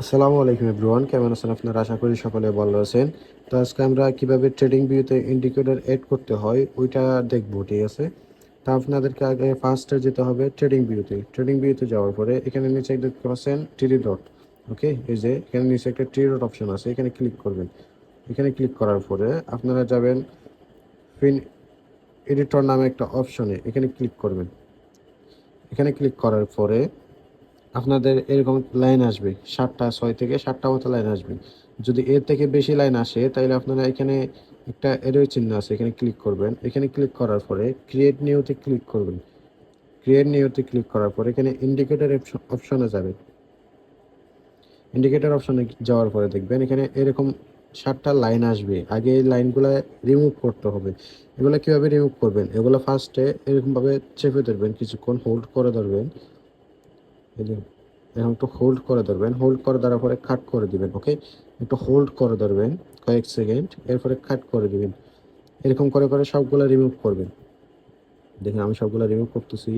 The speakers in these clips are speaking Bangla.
আসসালামু আলাইকুম এভরিওয়ান, কেমন আছেন আপনারা? আশা করি সকলে ভালো আছেন। তো আজকে আমরা কিভাবে ট্রেডিং ভিউতে ইন্ডিকেটর এড করতে হয় ওইটা দেখবো, ঠিক আছে? তা আপনাদেরকে আগে ফার্স্টে যেতে হবে ট্রেডিং ভিউতে যাওয়ার পরে এখানে নিচে দেখতে পাচ্ছেন থ্রি ডট। ওকে, এই যে এখানে নিচে একটা থ্রি ডট অপশন আছে, এখানে ক্লিক করবেন। এখানে ক্লিক করার পরে আপনারা যাবেন ফিন এডিটর নামে একটা অপশনে, এখানে ক্লিক করবেন। এখানে ক্লিক করার পরে আপনাদের এরকম লাইন আসবে, 6 থেকে 7টা মতো লাইন আসবে। যদি এর থেকে বেশি লাইন আসে তাহলে আপনারা এখানে একটা এরো চিহ্ন আছে, এখানে ক্লিক করবেন। এখানে ক্লিক করার পরে ক্রিয়েট নিউতে ক্লিক করবেন। ক্রিয়েট নিউতে ক্লিক করার পরে এখানে ইন্ডিকেটর অপশনে যাবে। ইন্ডিকেটর অপশনে যাওয়ার পরে দেখবেন এখানে এরকম 7টা লাইন আসবে। আগে এই লাইনগুলো রিমুভ করতে হবে। এগুলো কীভাবে রিমুভ করবেন? এগুলো ফার্স্টে এরকমভাবে চেপে ধরবেন, কিছুক্ষণ হোল্ড করে ধরবেন। এই যে এখন একটু হোল্ড করে ধরবেন, হোল্ড করে দেওয়ার পরে কাট করে দিবেন। ওকে, একটু হোল্ড করে ধরবেন কয়েক সেকেন্ড, এরপরে কাট করে দিবেন। এরকম করে করে সবগুলো রিমুভ করবেন। দেখেন আমি সবগুলো রিমুভ করতেছি।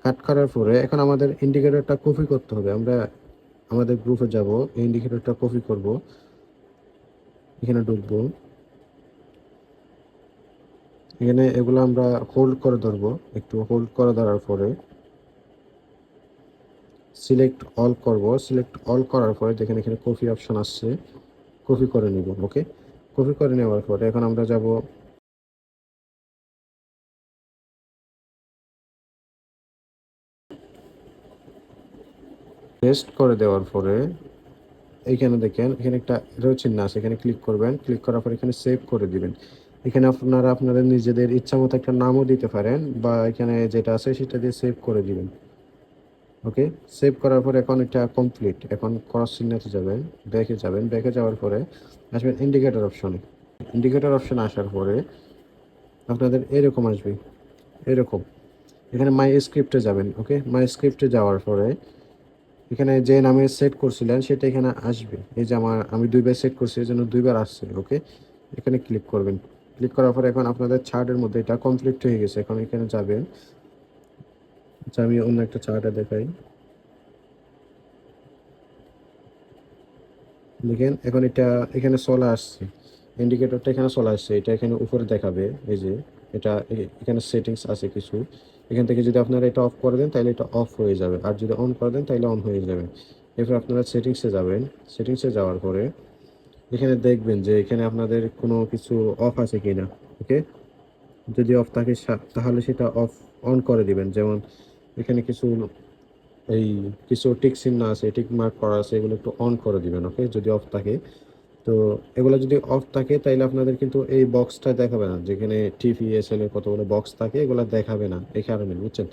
কাট করার পরে এখন আমাদের ইন্ডিকেটরটা কপি করতে হবে। আমরা আমাদের গ্রুপে যাব, এই ইন্ডিকেটরটা কপি করব। এখানে ঢুকবো, এখানে এগুলো আমরা হোল্ড করে ধরবো। একটু হোল্ড করে ধরার পরে সিলেক্ট অল করব। সিলেক্ট অল করার পরে দেখেন এখানে কপি অপশন আসছে, কপি করে নিব। ওকে, কপি করে নেওয়ার পরে এখন আমরা যাব পেস্ট করে দেওয়ার পরে এইখানে দেখেন এখানে একটা এরো চিহ্ন আছে, এখানে ক্লিক করবেন। ক্লিক করার পর এখানে সেভ করে দিবেন। এখানে আপনারা আপনাদের নিজেদের ইচ্ছা মতো একটা নামও দিতে পারেন, বা এখানে যেটা আছে সেটা দিয়ে সেভ করে দিবেন। ওকে, সেভ করার পর এখন এটা কমপ্লিট। এখন ক্রস চিহ্নতে যাবেন, ব্যাকে যাবেন। ব্যাকে যাওয়ার পরে আসবেন ইন্ডিকেটর অপশনে। ইন্ডিকেটর অপশনে আসার পরে আপনাদের এরকম আসবে, এরকম। এখানে মাই স্ক্রিপ্টে যাবেন। ওকে, মাই স্ক্রিপ্টে যাওয়ার পরে এখানে যে নামে সেট করছিলেন সেটা এখানে আসবে। এই যে আমি 2বার সেট করছি, এই জন্য 2বার আসছে। ওকে, এখানে ক্লিক করবেন। ক্লিক করার পরে এখন আপনাদের চার্টের মধ্যে এটা কমপ্লিট হয়ে গেছে। এখন এখানে যাবেন। আচ্ছা, আমি অন্য একটা চার্টে দেখাই। দেখেন এখন এটা এখানে চলে আসছে, ইন্ডিকেটরটা এখানে চলে আসছে। এটা এখানে উপরে দেখাবে, এই যে এটা এখানে সেটিংস আছে কিছু। এখান থেকে যদি আপনারা এটা অফ করে দেন তাহলে এটা অফ হয়ে যাবে, আর যদি অন করে দেন তাহলে অন হয়ে যাবে। এরপর আপনারা সেটিংসে যাবেন। সেটিংসে যাওয়ার পরে এখানে দেখবেন যে এখানে আপনাদের কোনো কিছু অফ আছে কিনা। ওকে, যদি অফ থাকে তাহলে সেটা অফ অন করে দিবেন। যেমন এখানে কিছু টিক চিহ্ন আছে, টিক মার্ক করা আছে, এগুলো একটু অন করে দিবেন। ওকে, যদি অফ থাকে। তো এগুলো যদি অফ থাকে তাহলে আপনাদের কিন্তু এই বক্সটা দেখাবে না, যেখানে টিভিএসএল এর কতগুলো বক্স থাকে এগুলো দেখাবে না, এই কারণে, বুঝছেন?